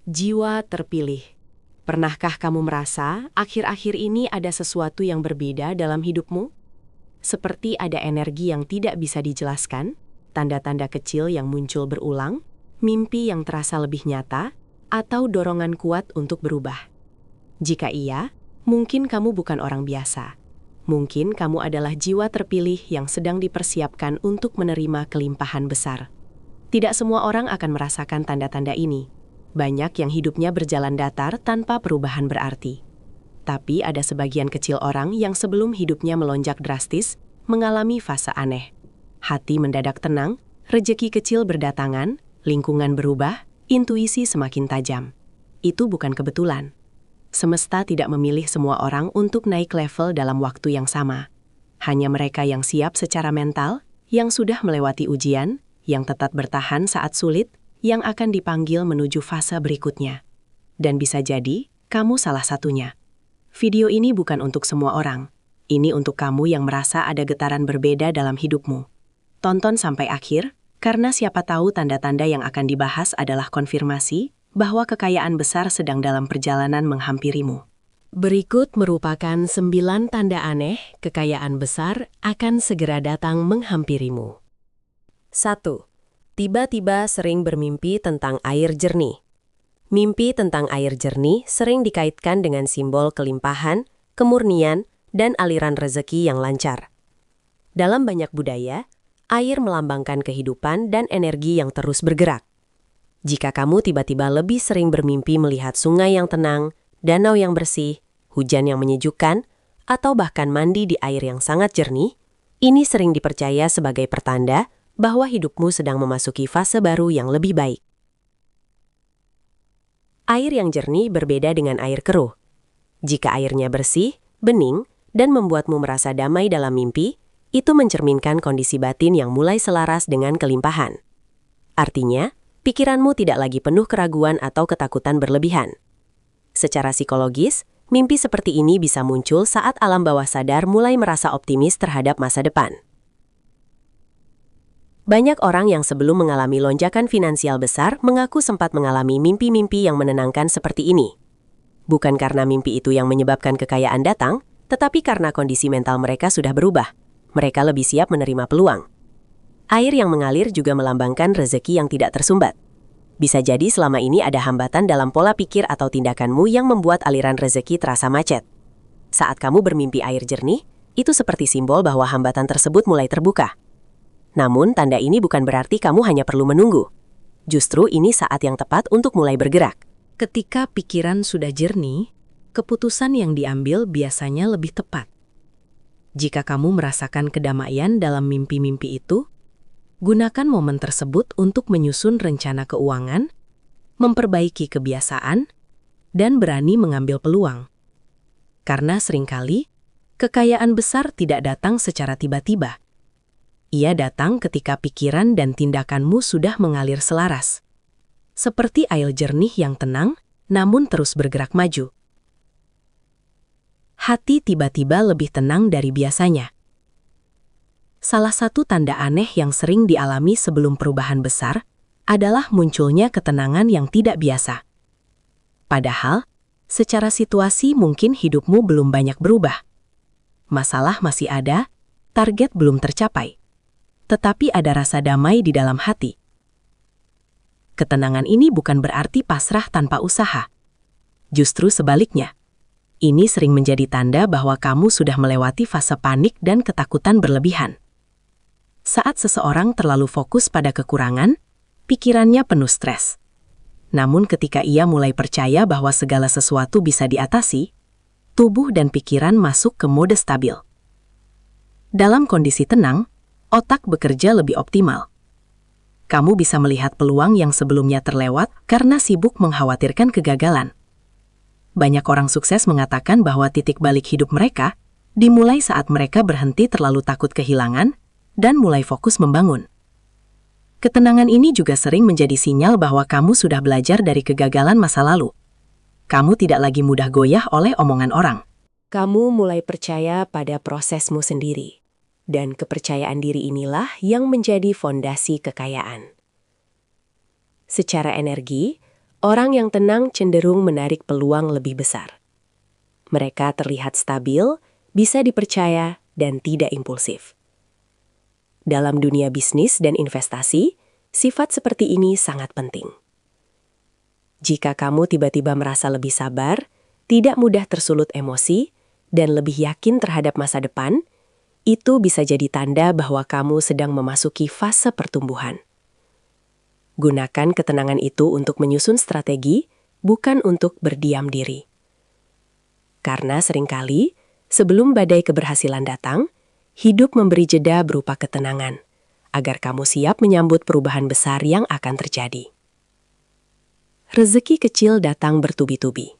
Jiwa terpilih. Pernahkah kamu merasa akhir-akhir ini ada sesuatu yang berbeda dalam hidupmu? Seperti ada energi yang tidak bisa dijelaskan, tanda-tanda kecil yang muncul berulang, mimpi yang terasa lebih nyata, atau dorongan kuat untuk berubah. Jika iya, mungkin kamu bukan orang biasa. Mungkin kamu adalah jiwa terpilih yang sedang dipersiapkan untuk menerima kelimpahan besar. Tidak semua orang akan merasakan tanda-tanda ini. Banyak yang hidupnya berjalan datar tanpa perubahan berarti. Tapi ada sebagian kecil orang yang sebelum hidupnya melonjak drastis, mengalami fase aneh. Hati mendadak tenang, rejeki kecil berdatangan, lingkungan berubah, intuisi semakin tajam. Itu bukan kebetulan. Semesta tidak memilih semua orang untuk naik level dalam waktu yang sama. Hanya mereka yang siap secara mental, yang sudah melewati ujian, yang tetap bertahan saat sulit, yang akan dipanggil menuju fase berikutnya. Dan bisa jadi, kamu salah satunya. Video ini bukan untuk semua orang. Ini untuk kamu yang merasa ada getaran berbeda dalam hidupmu. Tonton sampai akhir, karena siapa tahu tanda-tanda yang akan dibahas adalah konfirmasi bahwa kekayaan besar sedang dalam perjalanan menghampirimu. Berikut merupakan 9 tanda aneh kekayaan besar akan segera datang menghampirimu. 1. Tiba-tiba sering bermimpi tentang air jernih. Mimpi tentang air jernih sering dikaitkan dengan simbol kelimpahan, kemurnian, dan aliran rezeki yang lancar. Dalam banyak budaya, air melambangkan kehidupan dan energi yang terus bergerak. Jika kamu tiba-tiba lebih sering bermimpi melihat sungai yang tenang, danau yang bersih, hujan yang menyejukkan, atau bahkan mandi di air yang sangat jernih, ini sering dipercaya sebagai pertanda bahwa hidupmu sedang memasuki fase baru yang lebih baik. Air yang jernih berbeda dengan air keruh. Jika airnya bersih, bening, dan membuatmu merasa damai dalam mimpi, itu mencerminkan kondisi batin yang mulai selaras dengan kelimpahan. Artinya, pikiranmu tidak lagi penuh keraguan atau ketakutan berlebihan. Secara psikologis, mimpi seperti ini bisa muncul saat alam bawah sadar mulai merasa optimis terhadap masa depan. Banyak orang yang sebelum mengalami lonjakan finansial besar mengaku sempat mengalami mimpi-mimpi yang menenangkan seperti ini. Bukan karena mimpi itu yang menyebabkan kekayaan datang, tetapi karena kondisi mental mereka sudah berubah. Mereka lebih siap menerima peluang. Air yang mengalir juga melambangkan rezeki yang tidak tersumbat. Bisa jadi selama ini ada hambatan dalam pola pikir atau tindakanmu yang membuat aliran rezeki terasa macet. Saat kamu bermimpi air jernih, itu seperti simbol bahwa hambatan tersebut mulai terbuka. Namun, tanda ini bukan berarti kamu hanya perlu menunggu. Justru ini saat yang tepat untuk mulai bergerak. Ketika pikiran sudah jernih, keputusan yang diambil biasanya lebih tepat. Jika kamu merasakan kedamaian dalam mimpi-mimpi itu, gunakan momen tersebut untuk menyusun rencana keuangan, memperbaiki kebiasaan, dan berani mengambil peluang. Karena seringkali, kekayaan besar tidak datang secara tiba-tiba. Ia datang ketika pikiran dan tindakanmu sudah mengalir selaras. Seperti air jernih yang tenang, namun terus bergerak maju. Hati tiba-tiba lebih tenang dari biasanya. Salah satu tanda aneh yang sering dialami sebelum perubahan besar adalah munculnya ketenangan yang tidak biasa. Padahal, secara situasi mungkin hidupmu belum banyak berubah. Masalah masih ada, target belum tercapai. Tetapi ada rasa damai di dalam hati. Ketenangan ini bukan berarti pasrah tanpa usaha. Justru sebaliknya, ini sering menjadi tanda bahwa kamu sudah melewati fase panik dan ketakutan berlebihan. Saat seseorang terlalu fokus pada kekurangan, pikirannya penuh stres. Namun ketika ia mulai percaya bahwa segala sesuatu bisa diatasi, tubuh dan pikiran masuk ke mode stabil. Dalam kondisi tenang, otak bekerja lebih optimal. Kamu bisa melihat peluang yang sebelumnya terlewat karena sibuk mengkhawatirkan kegagalan. Banyak orang sukses mengatakan bahwa titik balik hidup mereka dimulai saat mereka berhenti terlalu takut kehilangan dan mulai fokus membangun. Ketenangan ini juga sering menjadi sinyal bahwa kamu sudah belajar dari kegagalan masa lalu. Kamu tidak lagi mudah goyah oleh omongan orang. Kamu mulai percaya pada prosesmu sendiri. Dan kepercayaan diri inilah yang menjadi fondasi kekayaan. Secara energi, Orang yang tenang cenderung menarik peluang lebih besar. Mereka terlihat stabil, bisa dipercaya, dan tidak impulsif. Dalam dunia bisnis dan investasi, sifat seperti ini sangat penting. Jika kamu tiba-tiba merasa lebih sabar, tidak mudah tersulut emosi, dan lebih yakin terhadap masa depan, itu bisa jadi tanda bahwa kamu sedang memasuki fase pertumbuhan. Gunakan ketenangan itu untuk menyusun strategi, bukan untuk berdiam diri. Karena seringkali, sebelum badai keberhasilan datang, hidup memberi jeda berupa ketenangan, agar kamu siap menyambut perubahan besar yang akan terjadi. Rezeki kecil datang bertubi-tubi.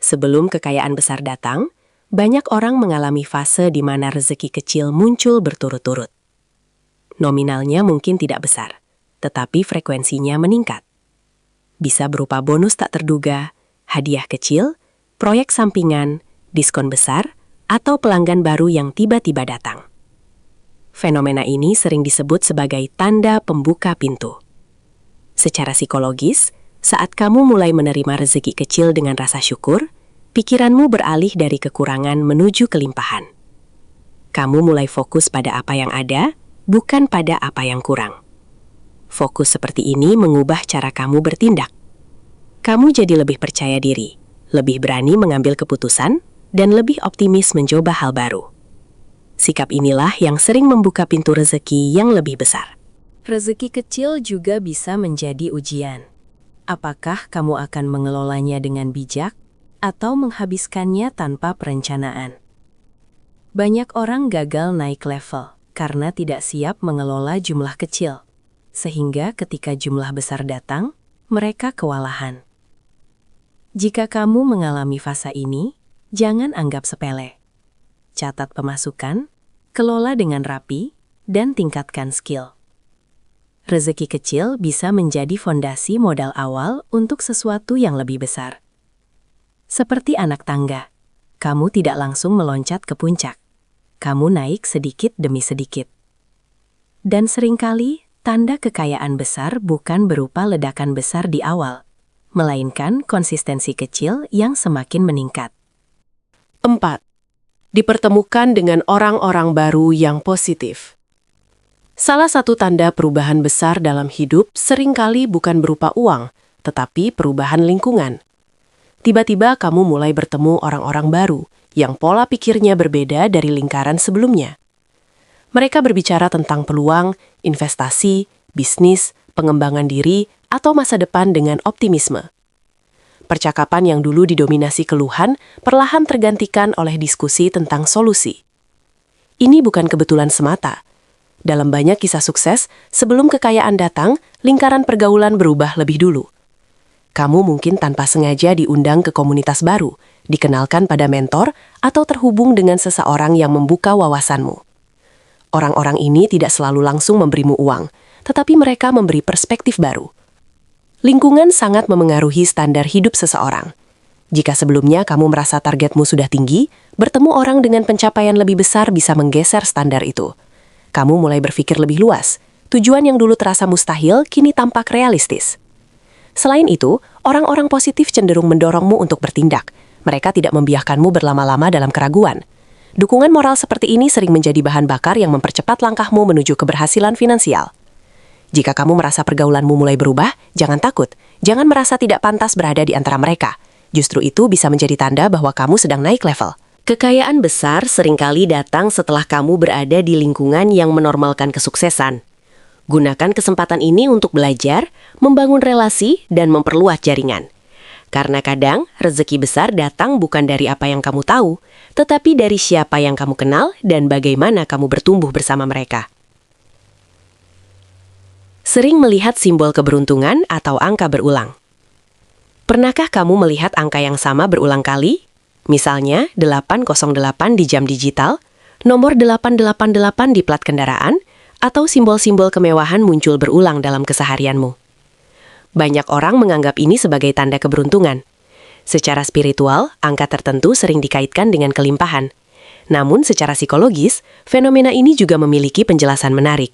Sebelum kekayaan besar datang, banyak orang mengalami fase di mana rezeki kecil muncul berturut-turut. Nominalnya mungkin tidak besar, tetapi frekuensinya meningkat. Bisa berupa bonus tak terduga, hadiah kecil, proyek sampingan, diskon besar, atau pelanggan baru yang tiba-tiba datang. Fenomena ini sering disebut sebagai tanda pembuka pintu. Secara psikologis, saat kamu mulai menerima rezeki kecil dengan rasa syukur, pikiranmu beralih dari kekurangan menuju kelimpahan. Kamu mulai fokus pada apa yang ada, bukan pada apa yang kurang. Fokus seperti ini mengubah cara kamu bertindak. Kamu jadi lebih percaya diri, lebih berani mengambil keputusan, dan lebih optimis mencoba hal baru. Sikap inilah yang sering membuka pintu rezeki yang lebih besar. Rezeki kecil juga bisa menjadi ujian. Apakah kamu akan mengelolanya dengan bijak atau menghabiskannya tanpa perencanaan? Banyak orang gagal naik level karena tidak siap mengelola jumlah kecil, sehingga ketika jumlah besar datang, mereka kewalahan. Jika kamu mengalami fase ini, jangan anggap sepele. Catat pemasukan, kelola dengan rapi, dan tingkatkan skill. Rezeki kecil bisa menjadi fondasi modal awal untuk sesuatu yang lebih besar. Seperti anak tangga, kamu tidak langsung meloncat ke puncak. Kamu naik sedikit demi sedikit. Dan seringkali, tanda kekayaan besar bukan berupa ledakan besar di awal, melainkan konsistensi kecil yang semakin meningkat. 4. Dipertemukan dengan orang-orang baru yang positif. Salah satu tanda perubahan besar dalam hidup seringkali bukan berupa uang, tetapi perubahan lingkungan. Tiba-tiba kamu mulai bertemu orang-orang baru yang pola pikirnya berbeda dari lingkaran sebelumnya. Mereka berbicara tentang peluang, investasi, bisnis, pengembangan diri, atau masa depan dengan optimisme. Percakapan yang dulu didominasi keluhan perlahan tergantikan oleh diskusi tentang solusi. Ini bukan kebetulan semata. Dalam banyak kisah sukses, sebelum kekayaan datang, lingkaran pergaulan berubah lebih dulu. Kamu mungkin tanpa sengaja diundang ke komunitas baru, dikenalkan pada mentor, atau terhubung dengan seseorang yang membuka wawasanmu. Orang-orang ini tidak selalu langsung memberimu uang, tetapi mereka memberi perspektif baru. Lingkungan sangat memengaruhi standar hidup seseorang. Jika sebelumnya kamu merasa targetmu sudah tinggi, bertemu orang dengan pencapaian lebih besar bisa menggeser standar itu. Kamu mulai berpikir lebih luas. Tujuan yang dulu terasa mustahil kini tampak realistis. Selain itu, orang-orang positif cenderung mendorongmu untuk bertindak. Mereka tidak membiarkanmu berlama-lama dalam keraguan. Dukungan moral seperti ini sering menjadi bahan bakar yang mempercepat langkahmu menuju keberhasilan finansial. Jika kamu merasa pergaulanmu mulai berubah, jangan takut. Jangan merasa tidak pantas berada di antara mereka. Justru itu bisa menjadi tanda bahwa kamu sedang naik level. Kekayaan besar seringkali datang setelah kamu berada di lingkungan yang menormalkan kesuksesan. Gunakan kesempatan ini untuk belajar, membangun relasi, dan memperluas jaringan. Karena kadang, rezeki besar datang bukan dari apa yang kamu tahu, tetapi dari siapa yang kamu kenal dan bagaimana kamu bertumbuh bersama mereka. Sering melihat simbol keberuntungan atau angka berulang. Pernahkah kamu melihat angka yang sama berulang kali? Misalnya 808 di jam digital, nomor 888 di plat kendaraan, atau simbol-simbol kemewahan muncul berulang dalam keseharianmu. Banyak orang menganggap ini sebagai tanda keberuntungan. Secara spiritual, angka tertentu sering dikaitkan dengan kelimpahan. Namun secara psikologis, fenomena ini juga memiliki penjelasan menarik.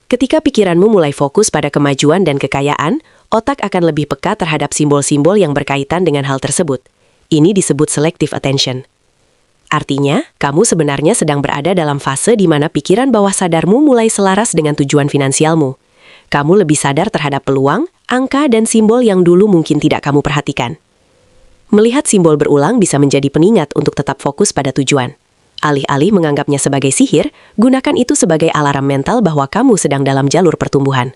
Ketika pikiranmu mulai fokus pada kemajuan dan kekayaan, otak akan lebih peka terhadap simbol-simbol yang berkaitan dengan hal tersebut. Ini disebut selective attention. Artinya, kamu sebenarnya sedang berada dalam fase di mana pikiran bawah sadarmu mulai selaras dengan tujuan finansialmu. Kamu lebih sadar terhadap peluang, angka, dan simbol yang dulu mungkin tidak kamu perhatikan. Melihat simbol berulang bisa menjadi pengingat untuk tetap fokus pada tujuan. Alih-alih menganggapnya sebagai sihir, gunakan itu sebagai alarm mental bahwa kamu sedang dalam jalur pertumbuhan.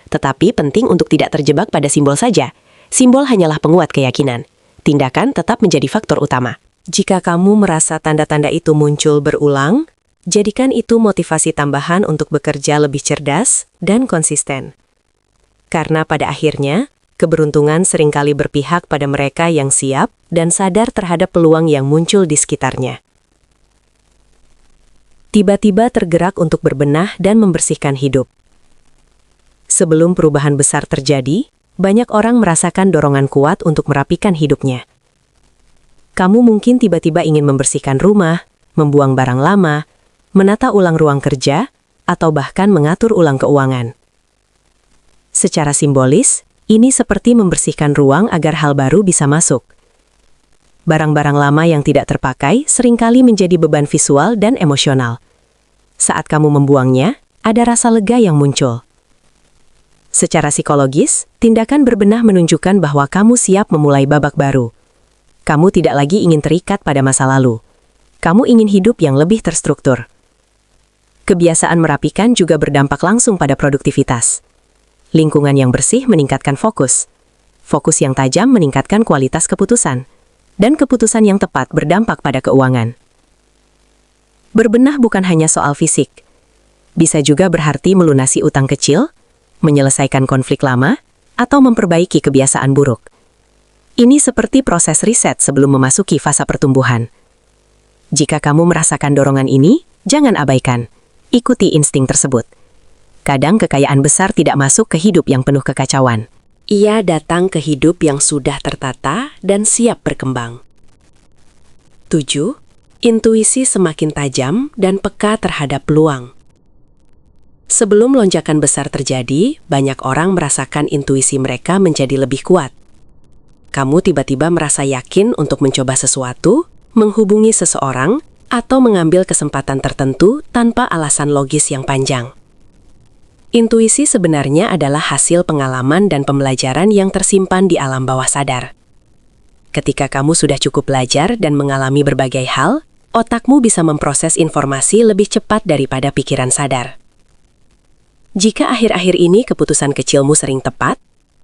Tetapi penting untuk tidak terjebak pada simbol saja. Simbol hanyalah penguat keyakinan. Tindakan tetap menjadi faktor utama. Jika kamu merasa tanda-tanda itu muncul berulang, jadikan itu motivasi tambahan untuk bekerja lebih cerdas dan konsisten. Karena pada akhirnya, keberuntungan seringkali berpihak pada mereka yang siap dan sadar terhadap peluang yang muncul di sekitarnya. Tiba-tiba tergerak untuk berbenah dan membersihkan hidup. Sebelum perubahan besar terjadi, banyak orang merasakan dorongan kuat untuk merapikan hidupnya. Kamu mungkin tiba-tiba ingin membersihkan rumah, membuang barang lama, menata ulang ruang kerja, atau bahkan mengatur ulang keuangan. Secara simbolis, ini seperti membersihkan ruang agar hal baru bisa masuk. Barang-barang lama yang tidak terpakai seringkali menjadi beban visual dan emosional. Saat kamu membuangnya, ada rasa lega yang muncul. Secara psikologis, tindakan berbenah menunjukkan bahwa kamu siap memulai babak baru. Kamu tidak lagi ingin terikat pada masa lalu. Kamu ingin hidup yang lebih terstruktur. Kebiasaan merapikan juga berdampak langsung pada produktivitas. Lingkungan yang bersih meningkatkan fokus. Fokus yang tajam meningkatkan kualitas keputusan. Dan keputusan yang tepat berdampak pada keuangan. Berbenah bukan hanya soal fisik. Bisa juga berarti melunasi utang kecil, menyelesaikan konflik lama, atau memperbaiki kebiasaan buruk. Ini seperti proses riset sebelum memasuki fase pertumbuhan. Jika kamu merasakan dorongan ini, jangan abaikan. Ikuti insting tersebut. Kadang kekayaan besar tidak masuk ke hidup yang penuh kekacauan. Ia datang ke hidup yang sudah tertata dan siap berkembang. 7. Intuisi semakin tajam dan peka terhadap peluang. Sebelum lonjakan besar terjadi, banyak orang merasakan intuisi mereka menjadi lebih kuat. Kamu tiba-tiba merasa yakin untuk mencoba sesuatu, menghubungi seseorang, atau mengambil kesempatan tertentu tanpa alasan logis yang panjang. Intuisi sebenarnya adalah hasil pengalaman dan pembelajaran yang tersimpan di alam bawah sadar. Ketika kamu sudah cukup belajar dan mengalami berbagai hal, otakmu bisa memproses informasi lebih cepat daripada pikiran sadar. Jika akhir-akhir ini keputusan kecilmu sering tepat,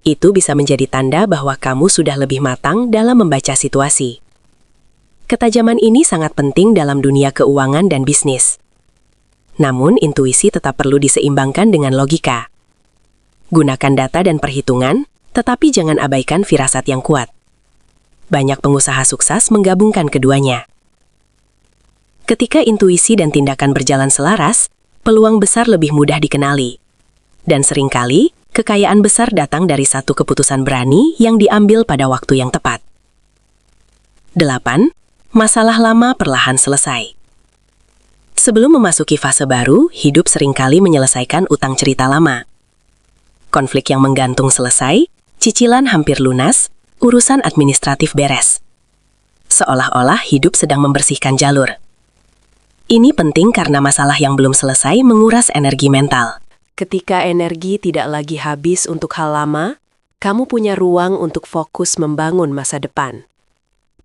itu bisa menjadi tanda bahwa kamu sudah lebih matang dalam membaca situasi. Ketajaman ini sangat penting dalam dunia keuangan dan bisnis. Namun, intuisi tetap perlu diseimbangkan dengan logika. Gunakan data dan perhitungan, tetapi jangan abaikan firasat yang kuat. Banyak pengusaha sukses menggabungkan keduanya. Ketika intuisi dan tindakan berjalan selaras, peluang besar lebih mudah dikenali. Dan seringkali, kekayaan besar datang dari satu keputusan berani yang diambil pada waktu yang tepat. 8. Masalah lama perlahan selesai. Sebelum memasuki fase baru, hidup seringkali menyelesaikan utang cerita lama. Konflik yang menggantung selesai, cicilan hampir lunas, urusan administratif beres. Seolah-olah hidup sedang membersihkan jalur. Ini penting karena masalah yang belum selesai menguras energi mental. Ketika energi tidak lagi habis untuk hal lama, kamu punya ruang untuk fokus membangun masa depan.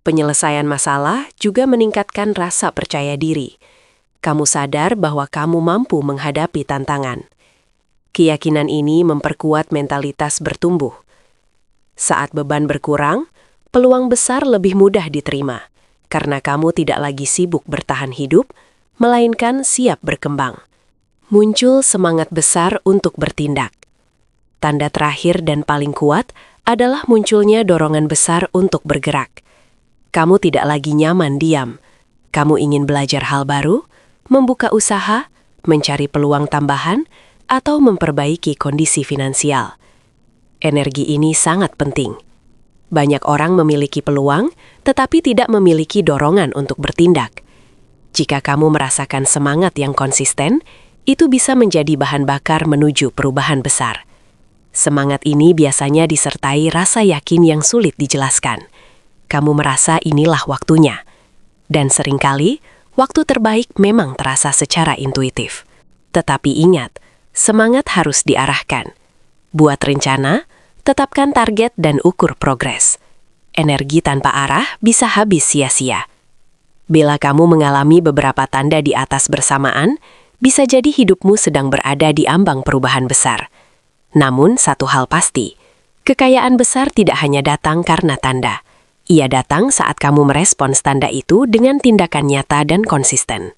Penyelesaian masalah juga meningkatkan rasa percaya diri. Kamu sadar bahwa kamu mampu menghadapi tantangan. Keyakinan ini memperkuat mentalitas bertumbuh. Saat beban berkurang, peluang besar lebih mudah diterima, karena kamu tidak lagi sibuk bertahan hidup, melainkan siap berkembang. Muncul semangat besar untuk bertindak. Tanda terakhir dan paling kuat adalah munculnya dorongan besar untuk bergerak. Kamu tidak lagi nyaman diam. Kamu ingin belajar hal baru, membuka usaha, mencari peluang tambahan, atau memperbaiki kondisi finansial. Energi ini sangat penting. Banyak orang memiliki peluang, tetapi tidak memiliki dorongan untuk bertindak. Jika kamu merasakan semangat yang konsisten, itu bisa menjadi bahan bakar menuju perubahan besar. Semangat ini biasanya disertai rasa yakin yang sulit dijelaskan. Kamu merasa inilah waktunya. Dan seringkali, waktu terbaik memang terasa secara intuitif. Tetapi ingat, semangat harus diarahkan. Buat rencana, tetapkan target dan ukur progres. Energi tanpa arah bisa habis sia-sia. Bila kamu mengalami beberapa tanda di atas bersamaan, bisa jadi hidupmu sedang berada di ambang perubahan besar. Namun, satu hal pasti, kekayaan besar tidak hanya datang karena tanda. Ia datang saat kamu merespons tanda itu dengan tindakan nyata dan konsisten.